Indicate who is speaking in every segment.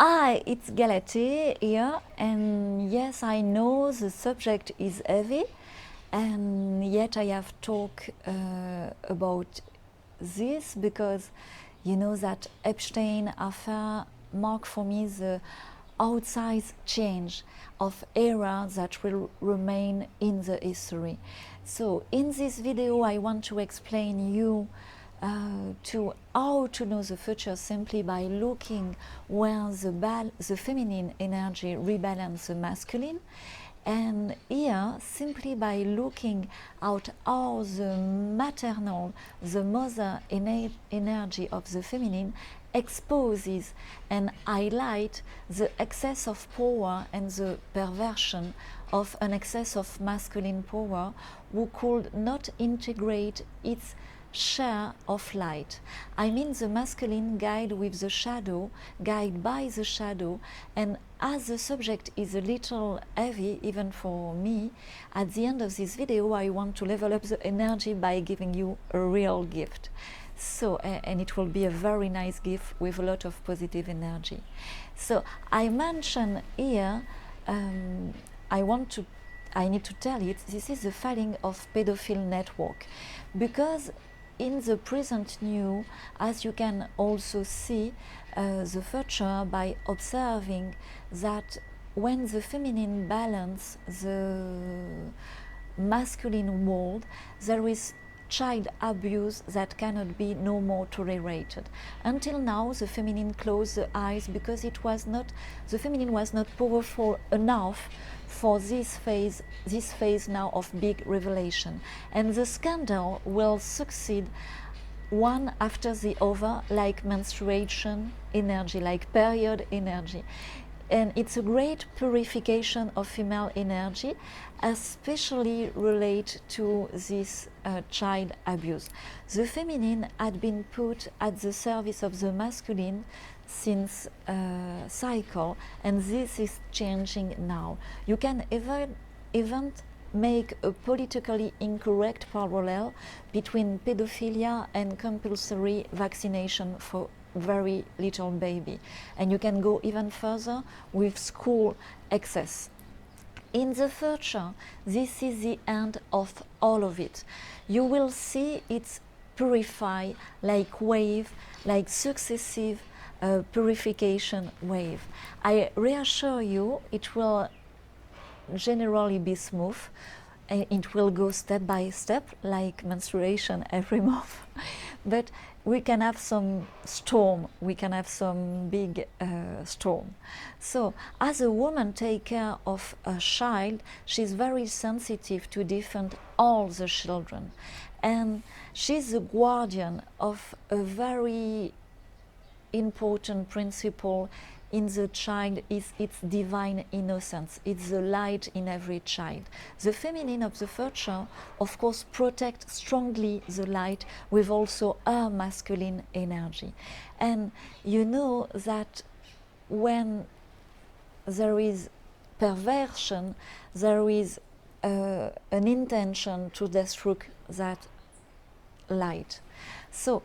Speaker 1: Hi, it's Galate here, and yes, I know the subject is heavy, and yet I have talked about this because you know that Epstein affair marked for me the outsized change of era that will remain in the history. So in this video I want to explain you to how to know the future simply by looking where the feminine energy rebalance the masculine, and here simply by looking at how the maternal, the mother energy of the feminine exposes and highlight the excess of power and the perversion of an excess of masculine power who could not integrate its share of light. I mean the masculine guide with the shadow, guide by the shadow, and as the subject is a little heavy even for me, at the end of this video I want to level up the energy by giving you a real gift. So, and it will be a very nice gift with a lot of positive energy. So I mentioned here, I need to tell it, this is the filing of pedophile network, because in the present new, as you can also see the future by observing that when the feminine balance the masculine world, there is child abuse that cannot be no more tolerated. Until now, the feminine closed the eyes because it was not, the feminine was not powerful enough for this phase now of big revelation. And the scandal will succeed one after the other, like menstruation energy, like period energy. And it's a great purification of female energy, especially related to this child abuse. The feminine had been put at the service of the masculine since cycle, and this is changing now. You can even make a politically incorrect parallel between pedophilia and compulsory vaccination for very little baby, and you can go even further with school access. In the future, this is the end of all of it. You will see it's purify like wave, like successive purification wave. I reassure you, it will generally be smooth. It will go step by step, like menstruation every month. But we can have some storm, we can have some big storm. So as a woman take care of a child, she's very sensitive to defend all the children. And she's the guardian of a very important principle in the child is its divine innocence. It's the light in every child. The feminine of the future, of course, protects strongly the light with also her masculine energy. And you know that when there is perversion, there is an intention to destroy that light. So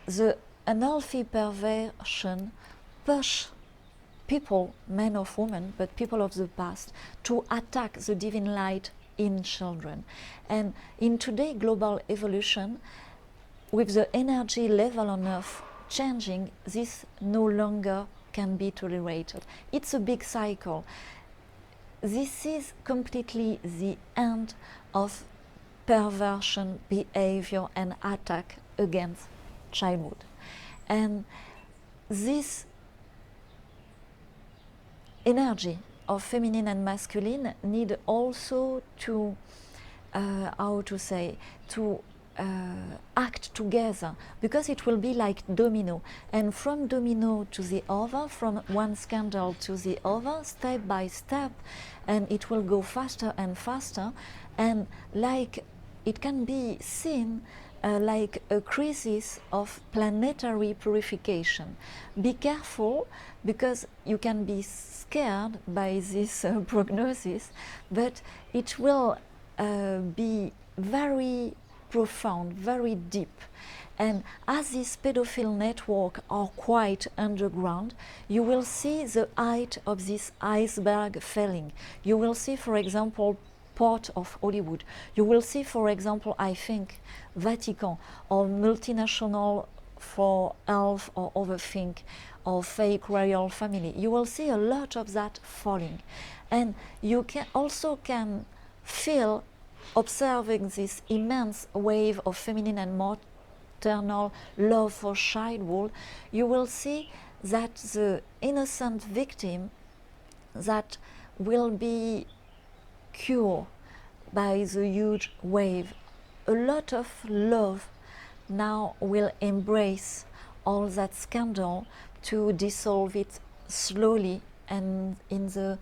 Speaker 1: the unhealthy perversion push people, men or women, but people of the past, to attack the divine light in children. And in today's global evolution, with the energy level on Earth changing, this no longer can be tolerated. It's a big cycle. This is completely the end of perversion, behavior and attack against childhood. And this energy of feminine and masculine need also to act together, because it will be like domino, and from domino to the other, from one scandal to the other, step by step, and it will go faster and faster, and like it can be seen like a crisis of planetary purification. Be careful, because you can be scared by this prognosis, but it will be very profound, very deep. And as these pedophile networks are quite underground, you will see the height of this iceberg falling. You will see, for example, part of Hollywood. You will see, for example, I think, Vatican or multinational for health or other thing, or fake royal family. You will see a lot of that falling. And you can also feel, observing this immense wave of feminine and maternal love for childhood, you will see that the innocent victim that will be cured by the huge wave, a lot of love now will embrace all that scandal to dissolve it slowly and in the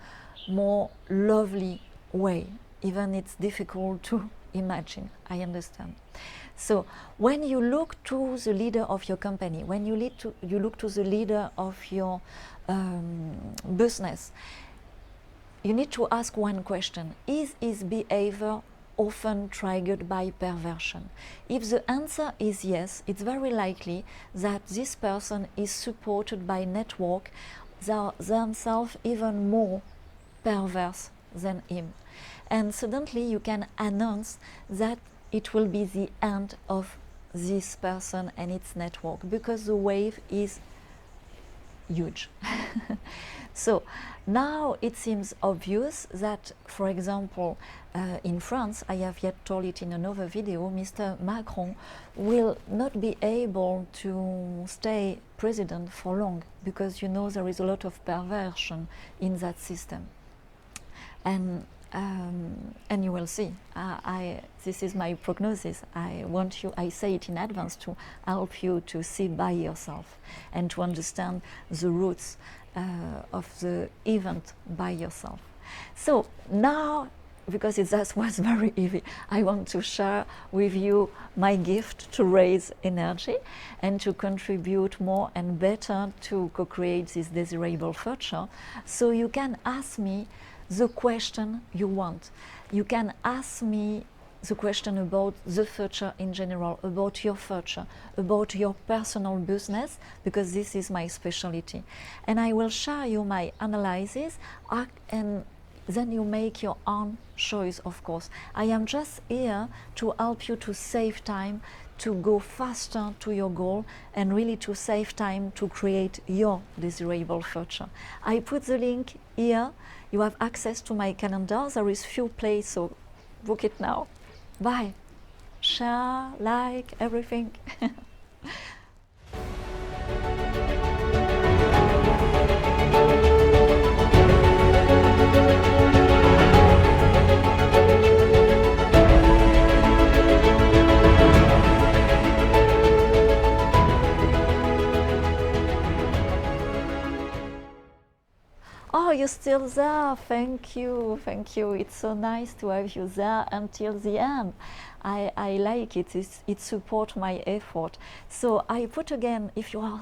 Speaker 1: more lovely way. Even it's difficult to imagine, I understand. So when you look to the leader of your company, when you look to the leader of your business, you need to ask one question: is his behavior often triggered by perversion? If the answer is yes, it's very likely that this person is supported by network that themselves even more perverse than him. And suddenly you can announce that it will be the end of this person and its network, because the wave is huge. So now it seems obvious that, for example, in France, I have yet told it in another video, Mr. Macron will not be able to stay president for long, because you know there is a lot of perversion in that system. And you will see. This is my prognosis. I say it in advance to help you to see by yourself and to understand the roots of the event by yourself. So now, because that was very heavy, I want to share with you my gift to raise energy and to contribute more and better to co-create this desirable future. So you can ask me the question you want. You can ask me the question about the future in general, about your future, about your personal business, because this is my specialty. And I will share you my analysis, and then you make your own choice, of course. I am just here to help you to save time, to go faster to your goal, and really to save time to create your desirable future. I put the link here. You have access to my calendar. There is few places, so book it now. Bye. Share, like, everything. Oh, you're still there. Thank you. Thank you. It's so nice to have you there until the end. I like it. It supports my effort. So I put again, if you are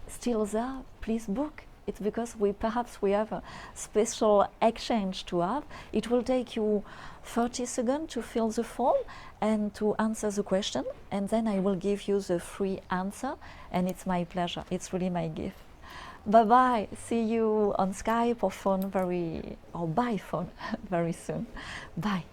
Speaker 1: still there, please book. It's because perhaps we have a special exchange to have. It will take you 30 seconds to fill the form and to answer the question, and then I will give you the free answer, and it's my pleasure. It's really my gift. Bye-bye. See you on Skype or phone or by phone very soon. Bye.